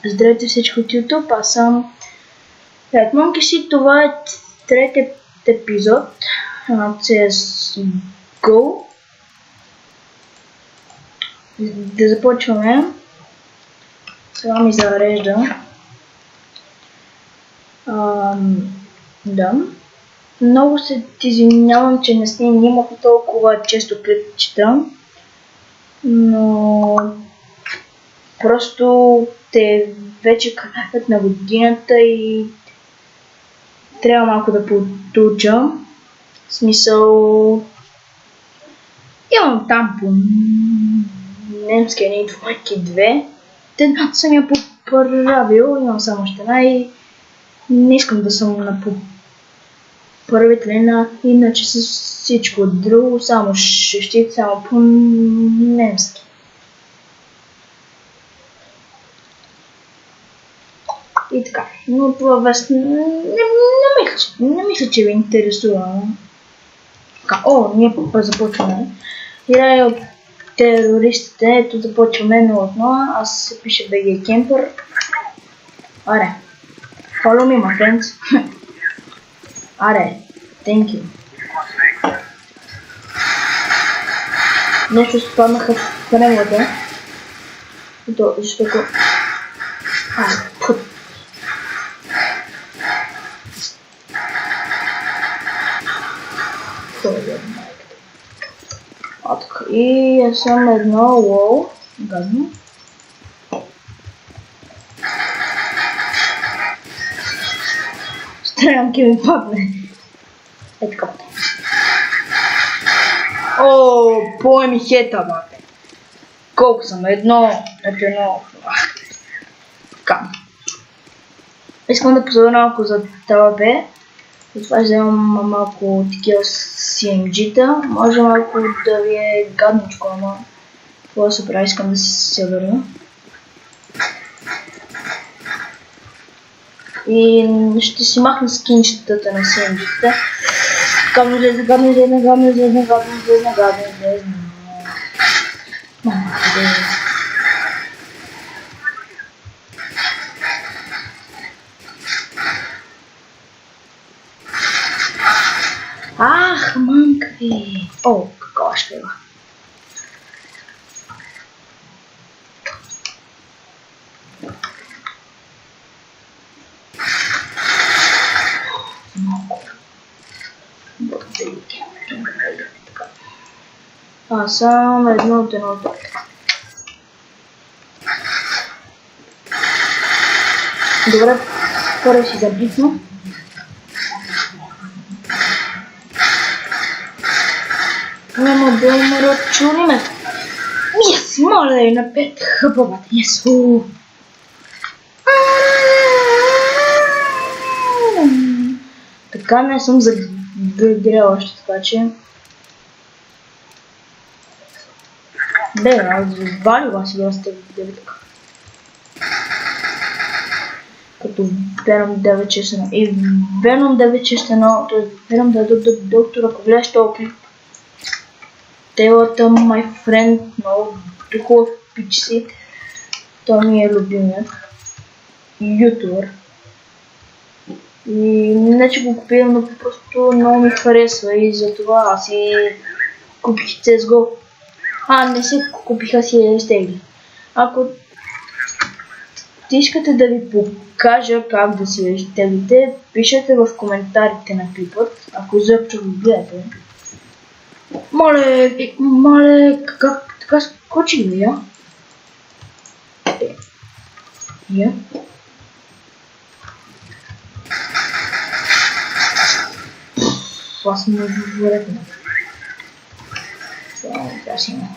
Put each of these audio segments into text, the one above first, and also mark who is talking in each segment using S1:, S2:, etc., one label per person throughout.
S1: Здравейте всички от YouTube, аз съм Ред Монкис, това е третият епизод на CSGO. Да започваме. Сега ми зарежда. Да. Много се извинявам, че не снимах толкова често клипчета, но просто те вече кракат на годината и трябва малко да потуча. В смисъл, имам там по немския Need for Speed 2. Те съм я поправил, имам само щена и не искам да съм на поправителна, иначе с всичко друго, само щит, само по немски. И така, но това вас не мисля, че ви интересува. Ние започваме. Играя от терористите, ето започваме 0-1, аз се пише BG Camper. Аре, follow me, my friends. Аре, thank you. Нещо спаднаха френовете. Защото... пут. И аз съм едно лоу. Гадно. Стрелянки ми падне. Е така. Пое ми хета, бате. Колко съм? Едно. Така. Искам да позовя малко за ТВП. Затова вземам малко такива CMG-та. Може малко да ви е гадничко, ама какво да се прави, искам да се върна. И ще си махна скинчетата на CMG-та. Гадно излезна. Ах, мамка ви! Какова школа! Аз съм едно от едното. Добре, първо си забитна. Няма да умра, чули ме. Yes, моля да и на 5 хъпавата. Yes, Така не съм загрял още, така че... аз валила си да сте видели така. Като Venom 961. И Venom 961, т.е. Venom доктор, ако гледаш този клип, телата, my friend, много хубав пич си. Той ми е любимият ютубър. И не че го купирам, но просто много ми харесва и затова аз си купих CSGO. Не си купиха си изтегли. Ако искате да ви покажа как да си изтеглите, пишете в коментарите на клипът, ако изобщо го гледате. Мале, така скочи ли я? Аз му вървете. Сега си има.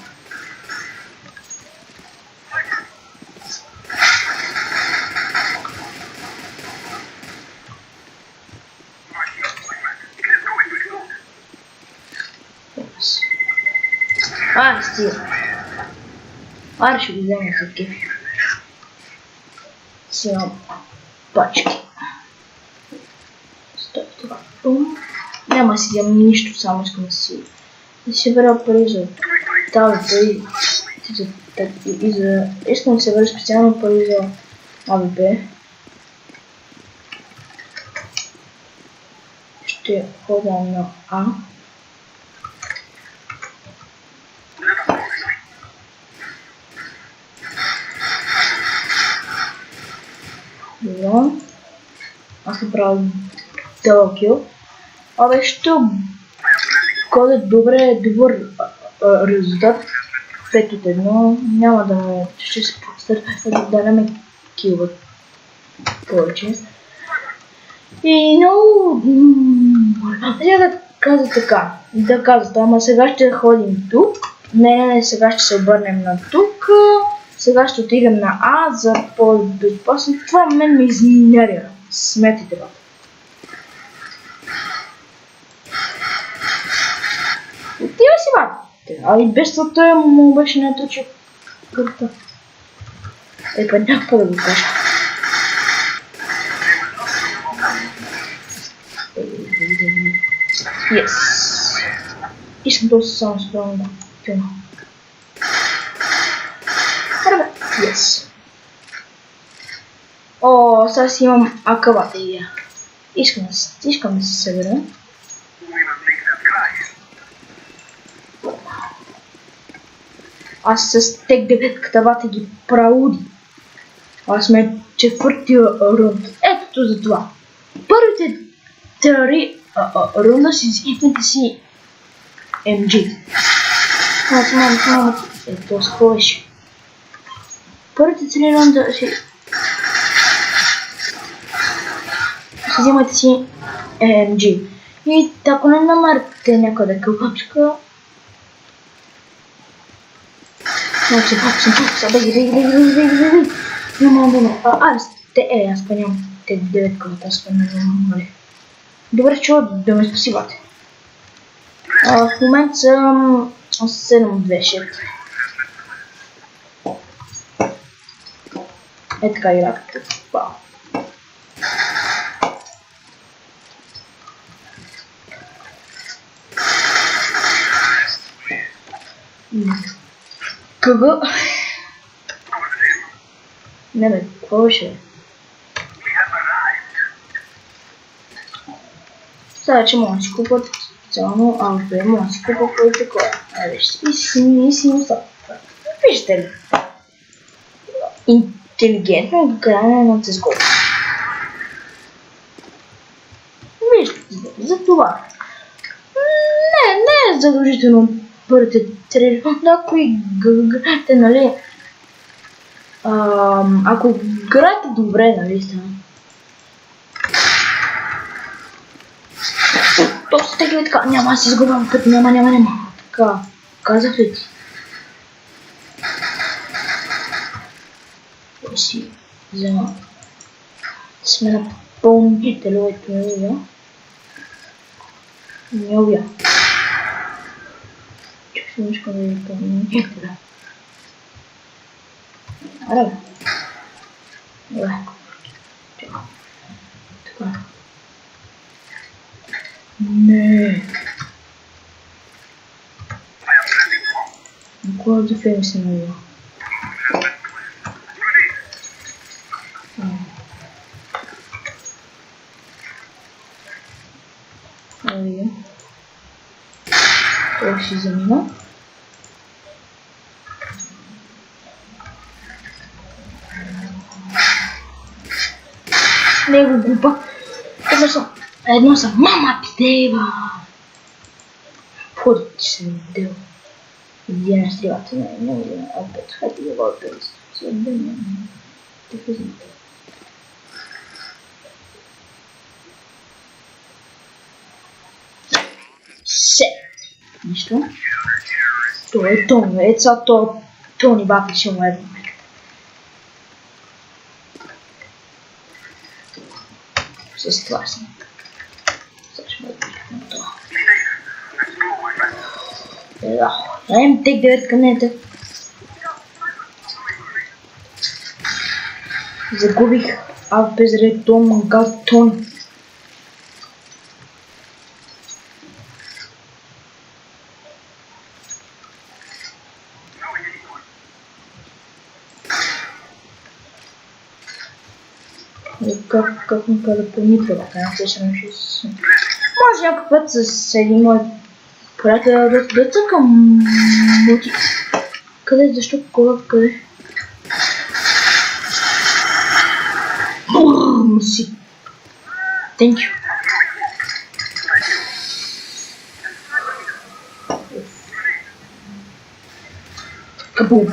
S1: Стига. Ще го взема за кеф. Си имам пачки. Стоп това. Няма си взема нищо, само искам да си събера пари за талата и за... Искам да се събера специално пари за АББ. Ще ходя на А. Добре. Аз съм правил дълъг кил. Абе, ще коде добър резултат. 5 от 1. Няма да ме... Ще се постаря да не ме килват повече. И много... Сега да каза така. Да казвате, ама сега ще ходим тук. Не, сега ще се обърнем на тук. Сега ще отидем на А за по-безопасно. Това мен ме изнервя. Сметите го. Отива си, бабе. А и без това той му беше наточил кръвта. Па някакво да го кажа. Yes. Искам да се само спомням да филма. Yes. О, сега си имам акъвата идея. Искам да се събера. Аз с тек 9-ката вата ги прауди. Аз сме четвърти рунд. Ето за това. Първите 3 рунда си взимете си MG. Ето с какво беше. Първите 3 рунда си взимате си MG. И ако не намерите някъде кълпачка, беги. Няма. Аз па нямам те 9 колата, аз па не знам. Добре, че да ме спасивате. В момента съм 7 от 2 Е така играта. Вау. Кого? Не бе, какво ще? Сега, че може да си купат специално АВП, може да си купат кой такова. И си мисля. Виждате ли? Интелигентно отгране на CSGO. Виждате, за това. Не е задължително първите 3 рунда, ако играете, нали? Ако играете добре, нали са? Точно тегле така, няма да си изгубвам път, няма. Така, казах ли ти? Кой си взема? Сме на пълни телевето, нали? Не убия. Чакай, искам да ви пълни теле. Аре, бе. Добре. Чакай. Така. Не. Кой за филм се навива? Навива. Това ще замина. Него глупа. Едно съм. Мама пидева! Входът ти се дел. Иди на стрелата. Не видя. Опет. Хайде да го опет. Те влизате. Се. Нищо. Това е Тони. Ето сега Тони бапи ще му едно. С това съм. Сега ще ме отбихам това. Дайм тек 9 камнете. Загубих без редом мангал Тони. Как ми каза Помитра, не се срамеше с... Може някакъв път с един мой приятел да цъкам мути. Къде, защо, кога, къде? Си. Thank you. Кабум.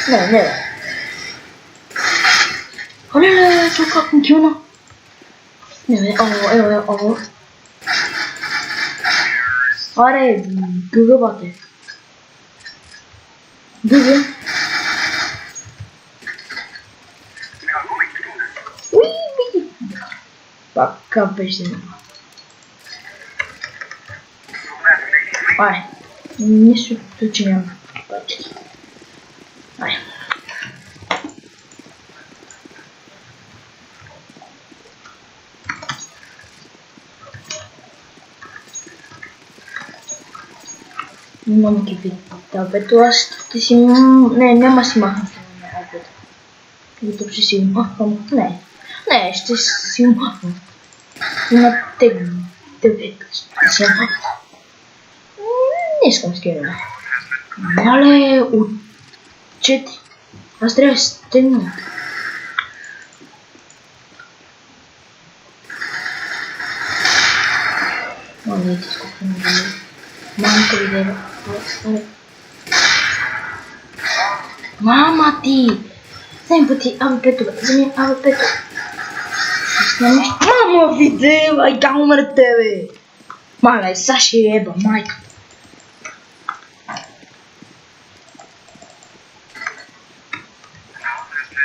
S1: Не. Оле, чу как ми килна. Не, ово. Аре, гъга бате. Гъга. Уи. Пак беше на. Аре, нищо че няма. Пачки. Аре. Няма кипи. Табето аз ще си... Не, няма си махам на абето. Ето ще си махам. Не, ще си махам. На тебе ще си махам. Не искам скераме. Мале, от 4. Аз трябва да стегна. Не ти сколько не бъде. Мамка ви дева. Мама ти! Вземи пъти АВП-то, вземи АВП-то. Мама ви дева, и га умре тебе! Мале, са ще еба, майка.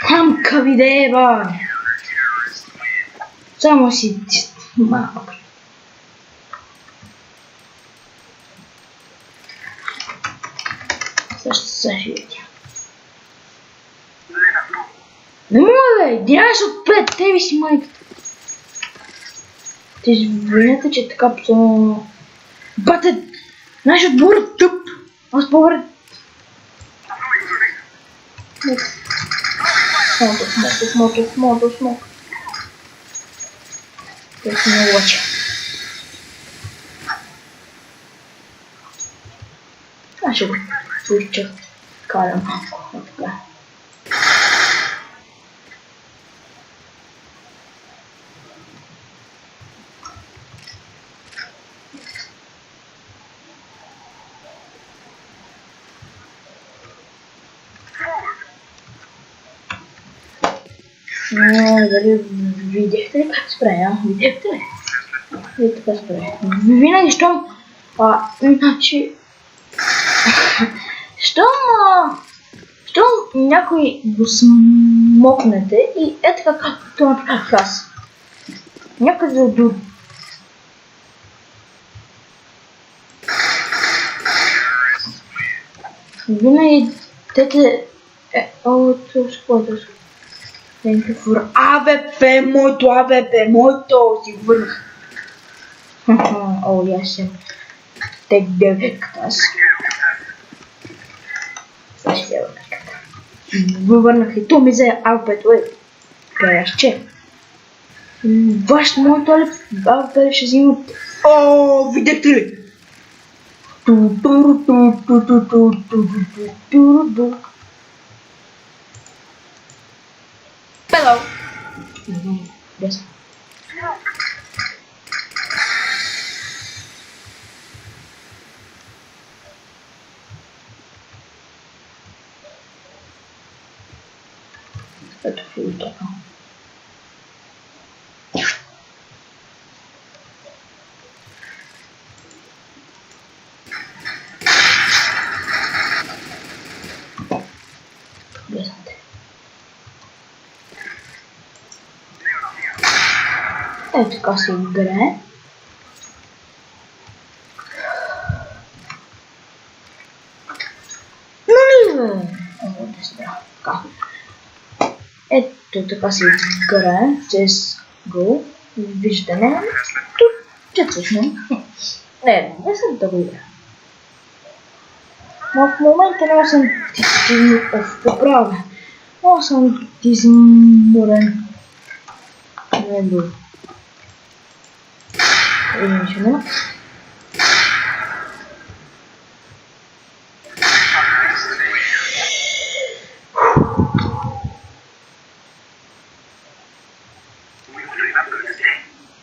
S1: Мамка ви дева! Само си... Мамка. Също тя. Не мога бе! 11 от 5! Тебе си майката! Те извинете, че така псо... Бате! Наш отбор е тъп! Аз по-добре... Смок. Той си не лъча. Аз ще го случа. Карам малко. Така. Дали видяхте ли как спрея? Видяхте ли? Видите как спрея. Винаги щом... Значи... Щом някой го смокнете и е така както направих аз. Някъде до... Винаги тете... Спойте. АВП, моето, си го върнах. О, аз съм тек 9 клас. Сега ще върнах и то ми взе АВП-то е. Краяще. Вашето моето ли АВП ще взимат. О, видяхте ли? Hello. Yes. Ето филтъра. Ето така се играе. Ето така се играе CSGO. Виждане. Тук всъщност. Не съм да го игра. Но в момента не съм поправя. Много съм изморен. не е друго. Видим, че не.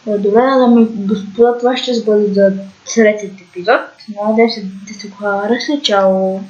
S1: Добре, дами и господа, това ще бъде за третият епизод. Надявам се да се харесали. Чао!